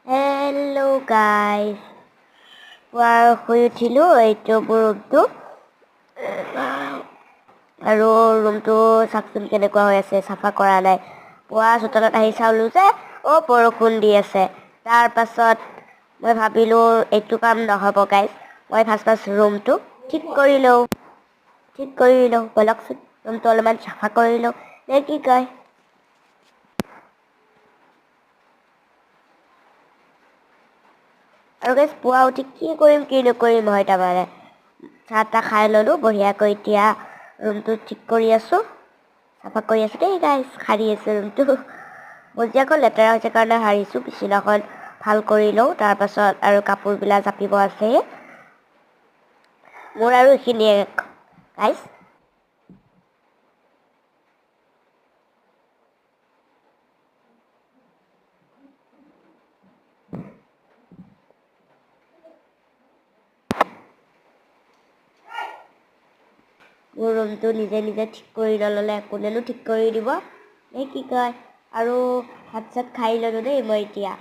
Hello' guys, পুৱাৰ শুই উঠিলোঁ। এইটো মোৰ ৰুমটো আৰু ৰুমটো চাওকচোন কেনেকুৱা হৈ আছে, চাফা কৰা নাই। পুৱা চোতালত আহি চালোঁ যে বৰষুণ দি আছে। তাৰ পাছত মই ভাবিলোঁ এইটো কাম নহ'ব গাইজ, মই ফাৰ্ষ্ট ৰুমটো ঠিক কৰি লওঁ ব'লকচোন ৰুমটো অলপমান চাফা কৰি লওঁ, নে কি কয়? আৰু গাইজ পুৱা উঠি কি কৰিম কি নকৰিম হয়, তাৰমানে চাহ তাহ খাই ল'লোঁ বঢ়িয়াকৈ। এতিয়া ৰুমটো ঠিক কৰি আছোঁ, চাফা কৰি আছোঁ দেই গাইজ, সাৰি আছোঁ ৰুমটো। মজিয়াখন লেতেৰা হৈছে কাৰণে সাৰিছোঁ। বিচনাখন ভাল কৰি লওঁ, তাৰপাছত আৰু কাপোৰবিলাক জাপিব আছে মোৰ আৰু এইখিনিয়ে গাইজ। মোৰ ৰুমটো নিজে নিজে ঠিক কৰি নল'লে কোনেনো ঠিক কৰি দিব, নে কি কয়? আৰু ভাত চাত খাই ল'লোঁ দেই মই এতিয়া।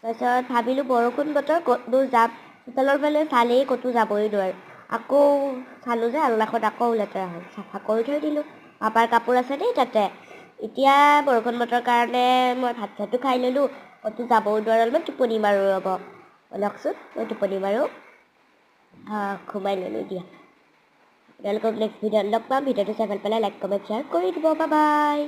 তাৰপিছত ভাবিলোঁ বৰষুণ বতৰ ক'তনো যাম, চোতালৰ ফালে চালেই ক'তো যাবই নোৱাৰোঁ। আকৌ চালোঁ যে আলনাখন আকৌ লেতেৰা হ'ল, চাফা কৰি থৈ দিলোঁ। পাপাৰ কাপোৰ আছে দেই তাতে। এতিয়া বৰষুণ বতৰৰ কাৰণে মই ভাত চাতো খাই ল'লোঁ, ক'তো যাবও নোৱাৰোঁ। অলপমান টোপনি মাৰোঁ ৰ'ব, ব'লকচোন মই টোপনি মাৰোঁ। ঘুমাই ল'লোঁ দিয়া। আপোনালোকক নেক্সট ভিডিঅ'ত লগ পাম। ভিডিঅ'টো চাই ভাল পালে লাইক কমেণ্ট শ্বেয়াৰ কৰি দিব। Bye bye.